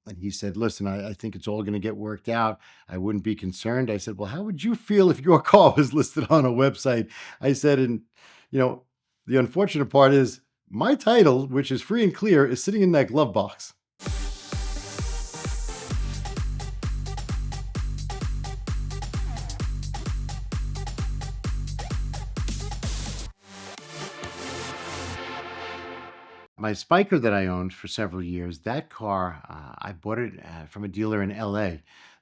And he said, listen, I think it's all going to get worked out. I wouldn't be concerned. I said, well, how would you feel if your car was listed on a website? I said, and, you know, the unfortunate part is my title, which is free and clear, is sitting in that glove box. My Spiker that I owned for several years, that car, I bought it from a dealer in LA.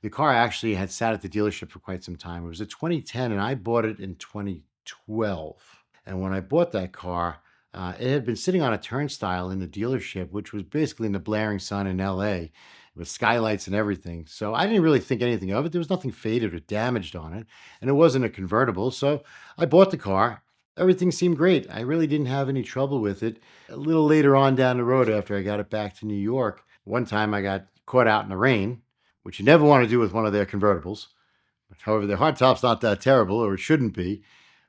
The car actually had sat at the dealership for quite some time. It was a 2010, and I bought it in 2012. And when I bought that car, it had been sitting on a turnstile in the dealership, which was basically in the blaring sun in LA with skylights and everything. So I didn't really think anything of it. There was nothing faded or damaged on it, and it wasn't a convertible. So I bought the car. Everything seemed great. I really didn't have any trouble with it. A little later on down the road, after I got it back to New York, one time I got caught out in the rain, which you never want to do with one of their convertibles. However, the hardtop's not that terrible, or it shouldn't be,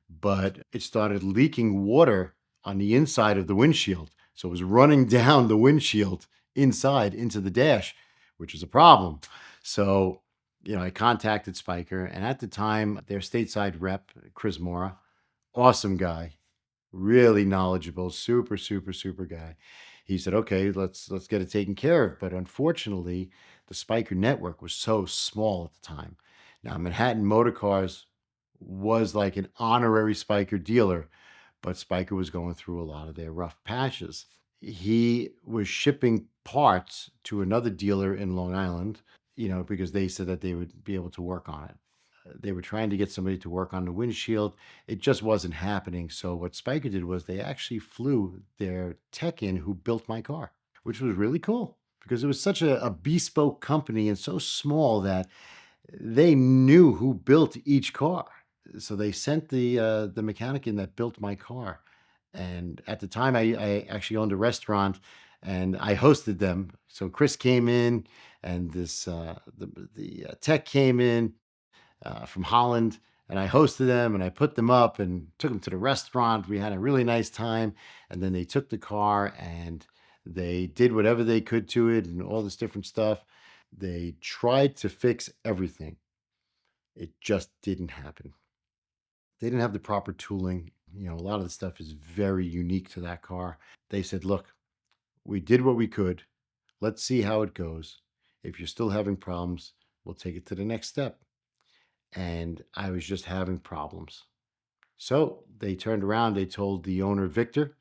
but it started leaking water on the inside of the windshield. So it was running down the windshield inside into the dash, which is a problem. So, I contacted Spyker, and at the time, their stateside rep, Chris Mora, awesome guy, really knowledgeable, super, super, super guy. He said, okay, let's get it taken care of. But unfortunately, the Spyker network was so small at the time. Now, Manhattan Motor Cars was like an honorary Spyker dealer, but Spyker was going through a lot of their rough patches. He was shipping parts to another dealer in Long Island, because they said that they would be able to work on it. They were trying to get somebody to work on the windshield. It just wasn't happening. So what Spyker did was they actually flew their tech in who built my car, which was really cool because it was such a bespoke company and so small that they knew who built each car. So they sent the mechanic in that built my car. And at the time, I actually owned a restaurant and I hosted them. So Chris came in and the tech came in from Holland, and I hosted them and I put them up and took them to the restaurant. We had a really nice time, and then they took the car and they did whatever they could to it and all this different stuff. They tried to fix everything. It just didn't happen. They didn't have the proper tooling. A lot of the stuff is very unique to that car. They said, look, we did what we could. Let's see how it goes. If you're still having problems, we'll take it to the next step. And I was just having problems. So they turned around, they told the owner, Victor,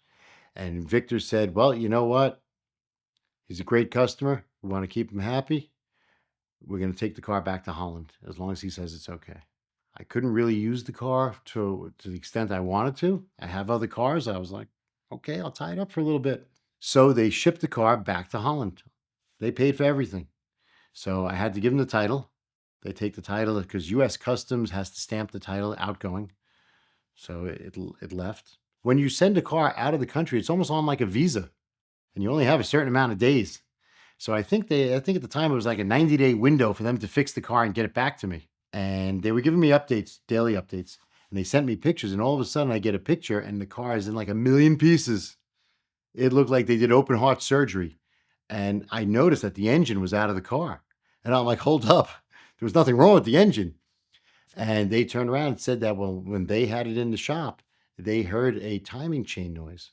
and Victor said, well, you know what? He's a great customer. We want to keep him happy. We're going to take the car back to Holland as long as he says it's okay. I couldn't really use the car to the extent I wanted to. I have other cars. I was like, okay, I'll tie it up for a little bit. So they shipped the car back to Holland. They paid for everything. So I had to give them the title. They take the title because U.S. Customs has to stamp the title outgoing. So it left. When you send a car out of the country, it's almost on like a visa, and you only have a certain amount of days. So I think at the time it was like a 90-day window for them to fix the car and get it back to me. And they were giving me updates, daily updates, and they sent me pictures. And all of a sudden, I get a picture, and the car is in like a million pieces. It looked like they did open heart surgery, and I noticed that the engine was out of the car, and I'm like, hold up. There was nothing wrong with the engine. And they turned around and said that, well, when they had it in the shop, they heard a timing chain noise.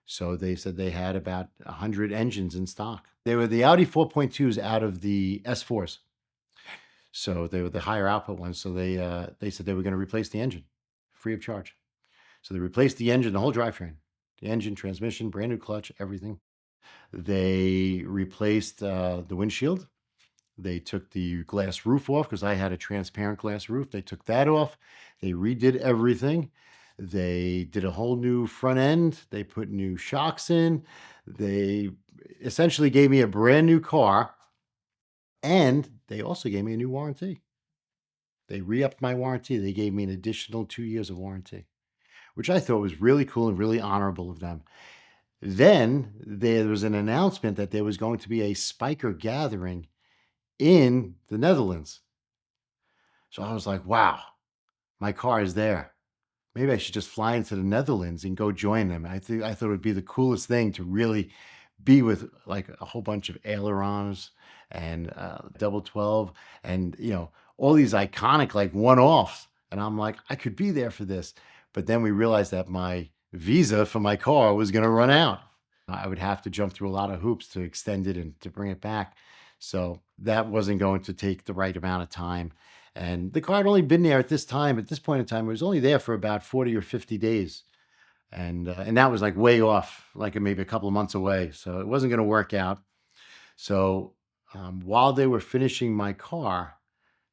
So they said they had about 100 engines in stock. They were the Audi 4.2s out of the S4s. So they were the higher output ones. So they said they were going to replace the engine free of charge. So they replaced the engine, the whole drivetrain, the engine, transmission, brand new clutch, everything. They replaced the windshield. They took the glass roof off because I had a transparent glass roof. They took that off. They redid everything. They did a whole new front end. They put new shocks in. They essentially gave me a brand new car, and they also gave me a new warranty. They re-upped my warranty. They gave me an additional 2 years of warranty, which I thought was really cool and really honorable of them. Then there was an announcement that there was going to be a Spyker gathering in the Netherlands. So I was like, wow, my car is there. Maybe I should just fly into the Netherlands and go join them. I thought it would be the coolest thing to really be with like a whole bunch of ailerons and double 12 and, all these iconic like one-offs. And I'm like, I could be there for this. But then we realized that my visa for my car was going to run out. I would have to jump through a lot of hoops to extend it and to bring it back. So that wasn't going to take the right amount of time. And the car had only been there at this time. At this point in time, it was only there for about 40 or 50 days. And that was like way off, like maybe a couple of months away. So it wasn't going to work out. So while they were finishing my car,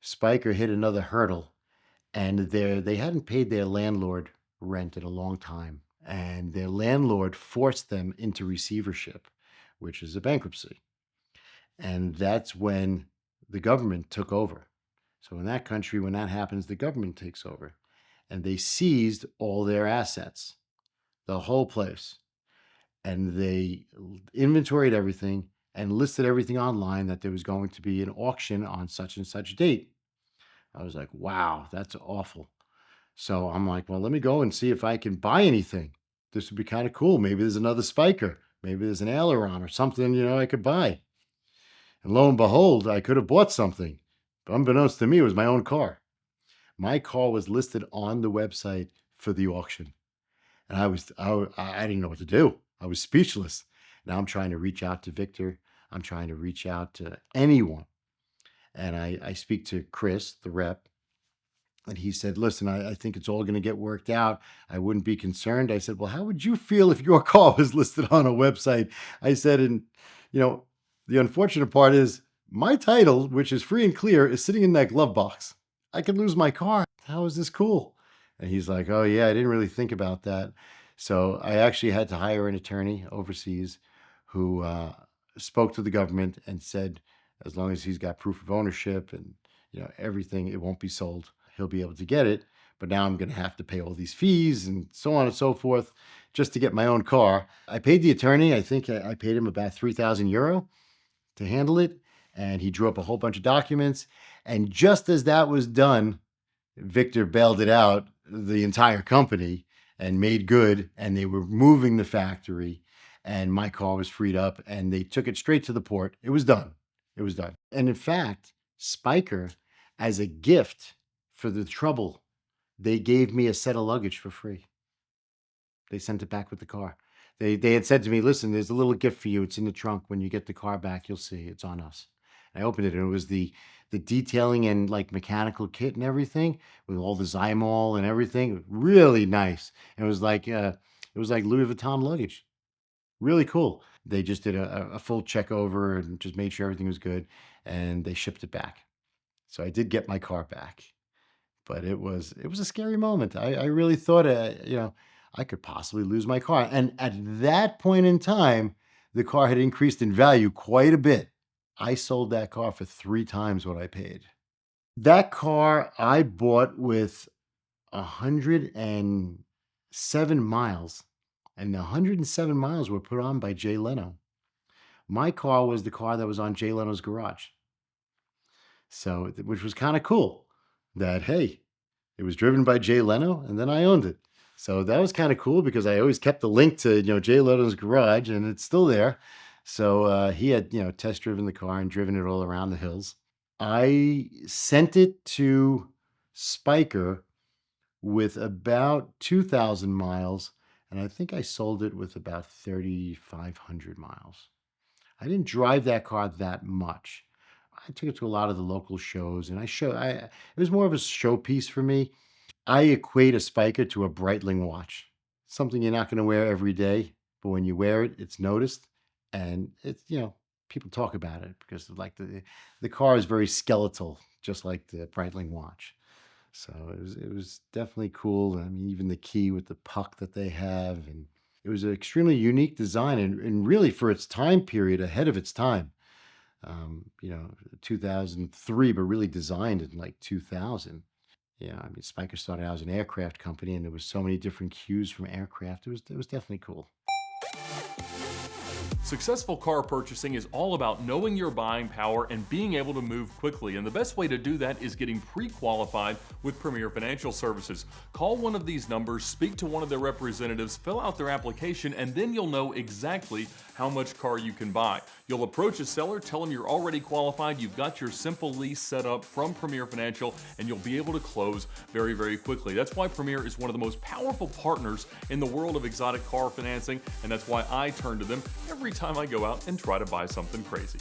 Spyker hit another hurdle, and they hadn't paid their landlord rent in a long time, and their landlord forced them into receivership, which is a bankruptcy. And that's when the government took over. So in that country, when that happens, the government takes over, and they seized all their assets, the whole place, and they inventoried everything and listed everything online that there was going to be an auction on such and such date. I was like, wow, that's awful. So I'm like, well, let me go and see if I can buy anything. This would be kind of cool. Maybe there's another Spyker. Maybe there's an aileron or something, I could buy. And lo and behold, I could have bought something. But unbeknownst to me, it was my own car. My car was listed on the website for the auction. And I didn't know what to do. I was speechless. Now I'm trying to reach out to Victor. I'm trying to reach out to anyone. And I speak to Chris, the rep, and he said, listen, I think it's all going to get worked out. I wouldn't be concerned. I said, well, how would you feel if your car was listed on a website? I said, and the unfortunate part is my title, which is free and clear, is sitting in that glove box. I could lose my car. How is this cool? And he's like, oh yeah, I didn't really think about that. So I actually had to hire an attorney overseas who spoke to the government and said, as long as he's got proof of ownership and everything, it won't be sold. He'll be able to get it. But now I'm going to have to pay all these fees and so on and so forth just to get my own car. I paid the attorney. I think I paid him about 3,000 euro to handle it. And he drew up a whole bunch of documents. And just as that was done, Victor bailed it out, the entire company, and made good. And they were moving the factory. And my car was freed up. And they took it straight to the port. It was done. It was done. And in fact, Spyker, as a gift for the trouble, they gave me a set of luggage for free. They sent it back with the car. They had said to me, listen, there's a little gift for you. It's in the trunk. When you get the car back, you'll see. It's on us. I opened it, and it was the detailing and like mechanical kit and everything with all the Zymol and everything. Really nice. And it was like Louis Vuitton luggage. Really cool. They just did a full check over and just made sure everything was good, and they shipped it back. So I did get my car back, but it was a scary moment. I really thought, I could possibly lose my car. And at that point in time, the car had increased in value quite a bit. I sold that car for 3 times what I paid. That car I bought with 107 miles, and the 107 miles were put on by Jay Leno. My car was the car that was on Jay Leno's garage. So, which was kind of cool that, hey, it was driven by Jay Leno and then I owned it. So that was kind of cool because I always kept the link to, Jay Leno's garage, and it's still there. So he had, test driven the car and driven it all around the hills. I sent it to Spyker with about 2,000 miles, and I think I sold it with about 3,500 miles. I didn't drive that car that much. I took it to a lot of the local shows, and it was more of a showpiece for me. I equate a Spyker to a Breitling watch. Something you're not going to wear every day, but when you wear it, it's noticed, and it's, people talk about it because of like the car is very skeletal, just like the Breitling watch. So it was definitely cool. I mean, even the key with the puck that they have, and it was an extremely unique design, and really for its time period, ahead of its time. 2003, but really designed in like 2000. Yeah, I mean, Spyker started out as an aircraft company, and there was so many different cues from aircraft. It was definitely cool. Successful car purchasing is all about knowing your buying power and being able to move quickly, and the best way to do that is getting pre-qualified with Premier Financial Services. Call one of these numbers, speak to one of their representatives, fill out their application, and then you'll know exactly how much car you can buy. You'll approach a seller, tell them you're already qualified, you've got your simple lease set up from Premier Financial, and you'll be able to close very, very quickly. That's why Premier is one of the most powerful partners in the world of exotic car financing, and that's why I turn to them every time I go out and try to buy something crazy.